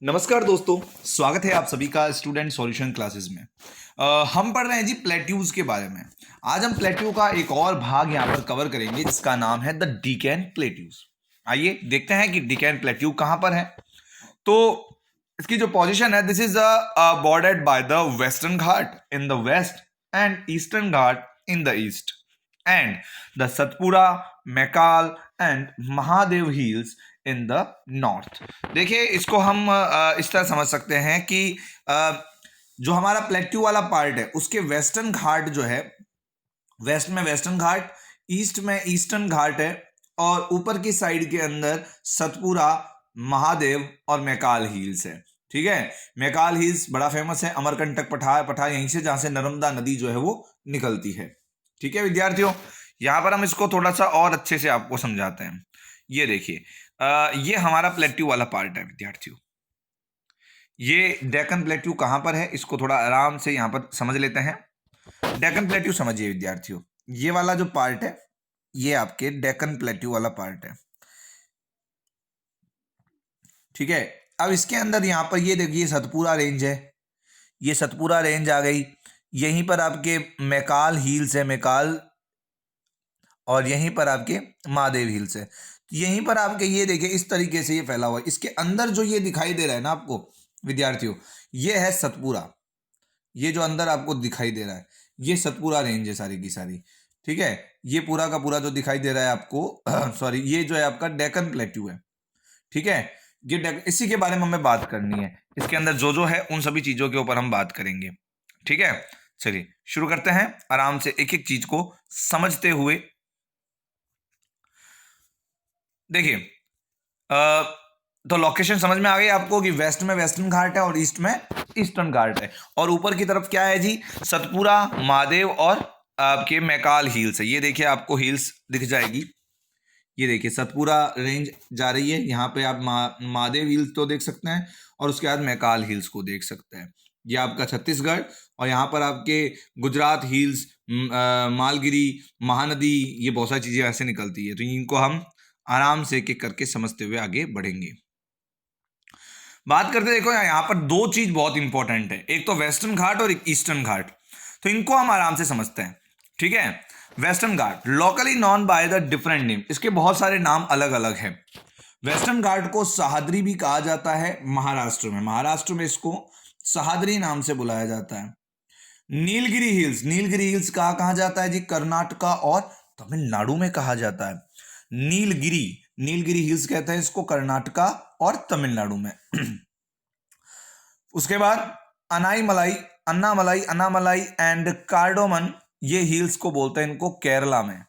नमस्कार दोस्तों, स्वागत है आप सभी का स्टूडेंट सॉल्यूशन क्लासेस में। हम पढ़ रहे हैं जी प्लेट्यूज के बारे में। आज हम प्लेट्यू का एक और भाग यहाँ पर कवर करेंगे जिसका नाम है द डिकैन प्लेट्यूज। आइए देखते हैं कि डिकैन प्लेट्यू कहाँ पर है। तो इसकी जो पोजीशन है, this is bordered by the western Ghat in the west and Eastern Ghat in the east and the Satpura, Maikal and Mahadev hills in the north. देखिए इसको हम इस तरह समझ सकते हैं कि जो हमारा प्लेट्यू वाला पार्ट है उसके वेस्टर्न घाट जो है, वेस्ट में वेस्टर्न घाट, ईस्ट में ईस्टर्न घाट है और ऊपर की साइड के अंदर सतपुरा, महादेव और मैकाल हिल्स है। ठीक है, मैकाल हिल्स बड़ा फेमस है, अमरकंटक पठार यहीं से, जहां से नर्मदा नदी जो है वो निकलती है। ठीक है विद्यार्थियों, यहां पर हम इसको थोड़ा सा और अच्छे से आपको समझाते हैं। ये देखिए, ये हमारा प्लेट्यू वाला पार्ट है विद्यार्थियों। ये डेक्कन प्लेट्यू कहां पर है, इसको थोड़ा आराम से यहां पर समझ लेते हैं। डेक्कन प्लेट्यू समझिए विद्यार्थियों, ये वाला जो पार्ट है ये आपके डेक्कन प्लेट्यू वाला पार्ट है। ठीक है, अब इसके अंदर यहां पर ये देखिए सतपुरा रेंज है, ये सतपुरा रेंज आ गई, यहीं पर आपके मैकाल हिल्स है, मैकाल, और यहीं पर आपके महादेव हिल्स है। यहीं पर आपके ये देखिए इस तरीके से ये फैला हुआ है। इसके अंदर जो ये दिखाई दे रहा है ना आपको विद्यार्थियों, ये है सतपुरा। ये जो अंदर आपको दिखाई दे रहा है ये सतपुरा रेंज है सारी की सारी। ठीक है, ये पूरा का पूरा जो दिखाई दे रहा है आपको सॉरी, ये जो है आपका डेक्कन प्लेट्यू है। ठीक है, ये इसी के बारे में हमें बात करनी है। इसके अंदर जो है उन सभी चीजों के ऊपर हम बात करेंगे। ठीक है, चलिए शुरू करते हैं आराम से एक एक चीज को समझते हुए। देखिए तो लोकेशन समझ में आ गई आपको कि वेस्ट में वेस्टर्न घाट है और ईस्ट में ईस्टर्न घाट है, और ऊपर की तरफ क्या है जी, सतपुरा, महादेव और आपके मैकाल हिल्स है। ये देखिए आपको हिल्स दिख जाएगी, ये देखिए सतपुरा रेंज जा रही है, यहाँ पे आप महादेव हिल्स तो देख सकते हैं और उसके बाद मैकाल हिल्स को देख सकते हैं। ये आपका छत्तीसगढ़, और यहाँ पर आपके गुजरात हिल्स, मालगिरी, महानदी, ये बहुत सारी चीजें ऐसे निकलती है। तो इनको हम आराम से एक एक करके समझते हुए आगे बढ़ेंगे। बात करते देखो यहाँ पर दो चीज बहुत इंपॉर्टेंट है, एक तो वेस्टर्न घाट और एक ईस्टर्न घाट। तो इनको हम आराम से समझते हैं। ठीक है, western Ghat locally known by the different name, इसके बहुत सारे नाम अलग अलग है। वेस्टर्न घाट को सह्याद्री भी कहा जाता है महाराष्ट्र में, महाराष्ट्र में इसको सह्याद्री नाम से बुलाया जाता है। नीलगिरी हिल्स, नीलगिरी हिल्स कहा जाता है जी, कर्नाटका और तमिलनाडु में कहा जाता है। नीलगिरी, नीलगिरी हिल्स कहते हैं इसको कर्नाटका और तमिलनाडु में। उसके बाद अनाईमलाई, अन्नामलाई, अनामलाई एंड कार्डोमन, ये हिल्स को बोलते हैं इनको केरला में।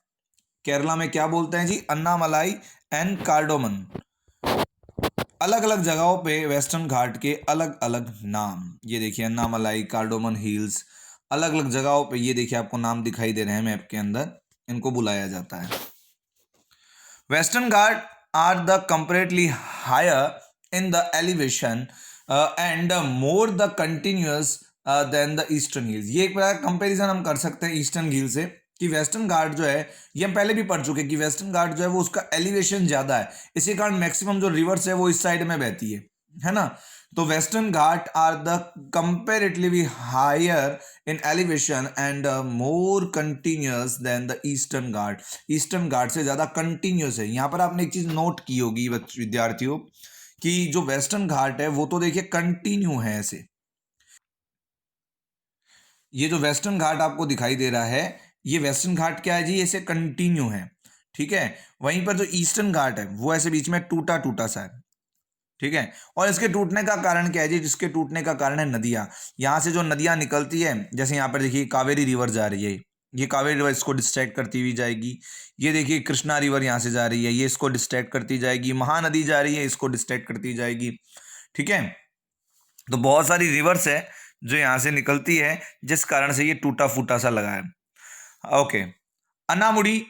केरला में क्या बोलते हैं जी, अन्नामलाई एंड कार्डोमन। अलग अलग जगहों पे वेस्टर्न घाट के अलग अलग नाम, ये देखिए अन्नामलाई, कार्डोमन हिल्स, अलग अलग जगहों पे ये देखिए आपको नाम दिखाई दे रहे हैं मैप के अंदर, इनको बुलाया जाता है। Western Ghat are the comparatively higher in the elevation and more the continuous than the eastern hills। ये एक प्रकार कंपैरिजन हम कर सकते हैं ईस्टर्न हिल से कि वेस्टर्न घाट जो है, ये हम पहले भी पढ़ चुके हैं कि वेस्टर्न घाट जो है वो उसका एलिवेशन ज्यादा है, इसी कारण मैक्सिमम जो रिवर्स है वो इस साइड में बहती है ना। तो western ghat are the comparatively higher in elevation and more continuous than the eastern ghat, eastern ghat से ज्यादा कंटिन्यूअस है। यहां पर आपने एक चीज नोट की होगी विद्यार्थियों कि जो वेस्टर्न घाट है वो तो देखिए कंटिन्यू है ऐसे, ये जो वेस्टर्न घाट आपको दिखाई दे रहा है ये वेस्टर्न घाट क्या है जी, ऐसे कंटिन्यू है। ठीक है, वहीं पर जो ईस्टर्न घाट है वो ऐसे बीच में टूटा टूटा सा है। ठीक है, और इसके टूटने का कारण क्या है जी, जिसके टूटने का कारण है नदियां। यहां से जो नदियां निकलती है, जैसे यहां पर देखिए कावेरी रिवर जा रही है, ये कावेरी रिवर इसको डिस्ट्रैक्ट करती हुई जाएगी। ये देखिए कृष्णा रिवर यहां से जा रही है, ये इसको डिस्ट्रैक्ट करती जाएगी। महानदी जा रही है, इसको डिस्ट्रैक्ट करती जाएगी। ठीक है, तो बहुत सारी रिवर्स है जो यहां से निकलती है जिस कारण से ये टूटा फूटा सा लगा है। Okay, Anamudi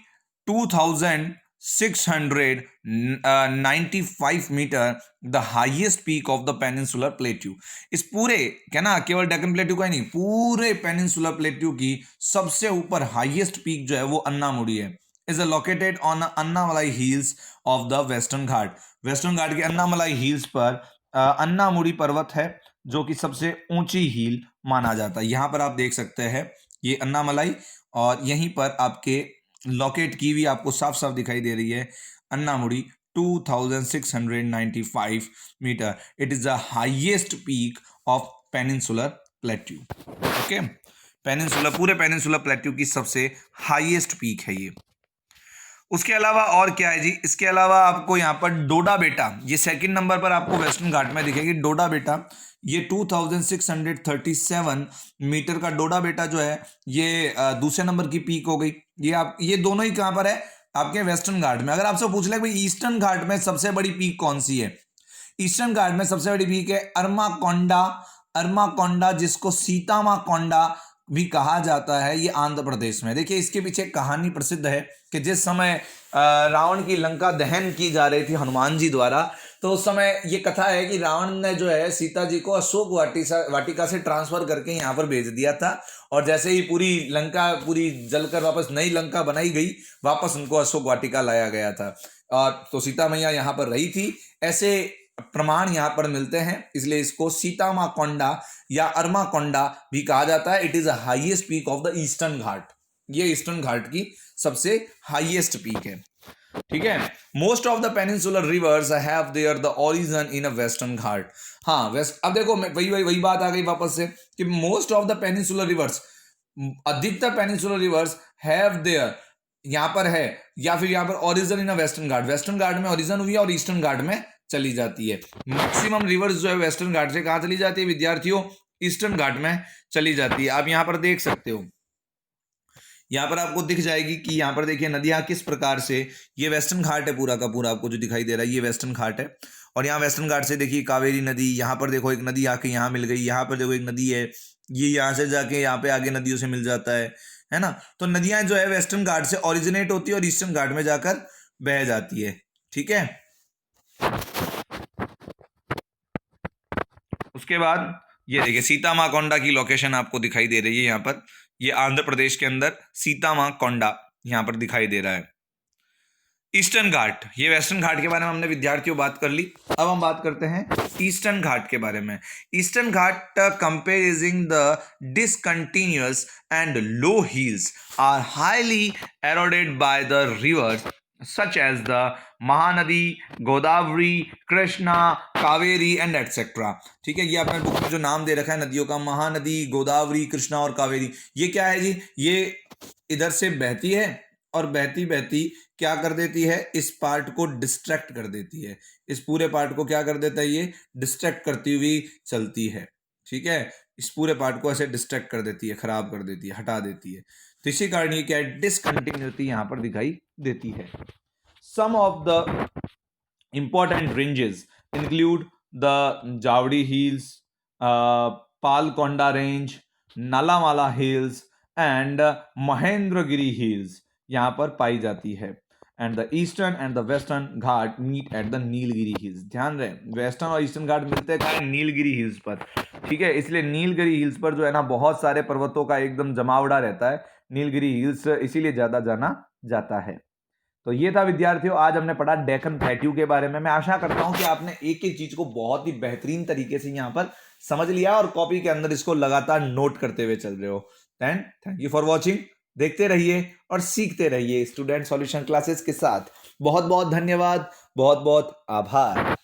2695 metre the highest peak of the peninsular plateau. इस पूरे क्या ना, केवल डेक्कन प्लेट्यू का ही नहीं, पूरे पेनिनसुलर प्लेट्यू की सबसे ऊपर हाईएस्ट पीक जो है वो अन्नामुडी है। Is located on Anamalai hills of the western ghat, western ghat के अन्नामलाई हिल्स पर अन्नामुड़ी पर्वत है जो कि सबसे ऊंची हील माना जाता है। यहाँ पर आप देख सकते हैं ये अन्नामलाई, और यहीं पर आपके लोकेट की भी आपको साफ साफ दिखाई दे रही है Anamudi 2695 metre. It is the highest peak of peninsular plateau. Okay, peninsular, पूरे पेनिनसुलर प्लेट्यू की सबसे हाईएस्ट पीक है ये। उसके अलावा और क्या है जी, इसके अलावा आपको यहाँ पर डोडा बेटा, ये सेकंड नंबर पर आपको वेस्टर्न घाट में दिखेगी डोडा बेटा। ये 2637 मीटर का डोडा बेटा जो है ये दूसरे नंबर की पीक हो गई। ये दोनों ही कहां पर है, आपके वेस्टर्न घाट में। अगर आपसे पूछ ले भाई ईस्टर्न घाट में सबसे बड़ी पीक कौन सी है, ईस्टर्न घाट में सबसे बड़ी पीक है अरमाकोंडा। अरमाकोंडा जिसको सीतामा कोंडा भी कहा जाता है, ये आंध्र प्रदेश में। देखिए इसके पीछे कहानी प्रसिद्ध है कि जिस समय रावण की लंका दहन की जा रही थी हनुमान जी द्वारा, तो उस समय ये कथा है कि रावण ने जो है सीता जी को अशोक वाटिका से ट्रांसफर करके यहाँ पर भेज दिया था, और जैसे ही पूरी लंका पूरी जलकर वापस नई लंका बनाई गई, वापस उनको अशोक वाटिका लाया गया था। और तो सीता मैया यहाँ पर रही थी, ऐसे प्रमाण यहाँ पर मिलते हैं, इसलिए इसको सीतामा कोंडा या अरमाकोंडा भी कहा जाता है। It is the highest peak of the eastern ghat, ये ईस्टर्न घाट की सबसे हाईएस्ट पीक है। ठीक है, most of the peninsular rivers have there the origin in a western ghat. हाँ वेस्ट, अब देखो वही बात आ गई वापस से कि most of the peninsular rivers, अधिकतर पेनिनसुलर रिवर्स हैव देयर, यहां पर है या फिर यहां पर origin in a western ghat, western ghat में ओरिजिन हुई है और ईस्टर्न घाट में चली जाती है। मैक्सिमम रिवर्स जो है वेस्टर्न घाट से कहां चली जाती है विद्यार्थियों, ईस्टर्न घाट में चली जाती है। आप यहां पर देख सकते हो, यहां पर आपको दिख जाएगी कि यहां पर देखिए नदियां किस प्रकार से, ये वेस्टर्न घाट है पूरा का पूरा, आपको जो दिखाई दे रहा है ये वेस्टर्न घाट है। और यहाँ वेस्टर्न घाट से देखिए कावेरी नदी, यहाँ पर देखो एक नदी आके यहाँ मिल गई, यहाँ पर देखो एक नदी है, ये यहाँ से जाके यहाँ पे आगे नदियों से मिल जाता है ना। तो नदियां जो है वेस्टर्न घाट से ओरिजिनेट होती है और ईस्टर्न घाट में जाकर बह जाती है। ठीक है, उसके बाद ये देखिए सीतामा कोंडा की लोकेशन आपको दिखाई दे रही है यहाँ पर, ये आंध्र प्रदेश के अंदर सीतामा कोंडा यहाँ पर दिखाई दे रहा है। ईस्टर्न घाट, ये वेस्टर्न घाट के बारे में हमने विद्यार्थियों बात कर ली, अब हम बात करते हैं ईस्टर्न घाट के बारे में। Eastern ghat comprising the discontinuous and low hills are highly eroded by the rivers such as the Mahanadi, Godavari, Krishna, Kaveri and etcetera. ठीक है, ये आपने बुक में जो नाम दे रखा है नदियों का, महानदी, गोदावरी, कृष्णा और कावेरी, ये क्या है जी, ये इधर से बहती है और बहती बहती क्या कर देती है, इस पार्ट को डिस्ट्रैक्ट कर देती है, इस पूरे पार्ट को क्या कर देता है, ये डिस्ट्रैक्ट करती हुई चलती है। ठीक है, इस पूरे पार्ट को ऐसे डिस्ट्रैक्ट कर देती है, खराब कर देती है, हटा देती है। तो इसी कारण ये क्या है, डिसकंटिन्यूटी यहां पर दिखाई देती है। Some of the important ranges include the Javadi hills, Palkonda range, Nallamala hills and Mahendragiri hills यहां पर पाई जाती है। And the eastern and the western ghat meet at the Nilgiri hills. ध्यान रहे, वेस्टर्न और ईस्टर्न घाट मिलते हैं नीलगिरी हिल्स पर। ठीक है, इसलिए नीलगिरी हिल्स पर जो है ना बहुत सारे पर्वतों का एकदम जमावड़ा रहता है, नीलगिरी हिल्स इसीलिए ज्यादा जाना जाता है। तो ये था विद्यार्थियों, आज हमने पढ़ा डेक्कन प्लेट्यू के बारे में। मैं आशा करता हूं कि आपने एक एक चीज को बहुत ही बेहतरीन तरीके से यहां पर समझ लिया और कॉपी के अंदर इसको लगातार नोट करते हुए चल रहे हो। Then thank you for watching, देखते रहिए और सीखते रहिए स्टूडेंट सॉल्यूशन क्लासेस के साथ। बहुत बहुत धन्यवाद, बहुत बहुत आभार।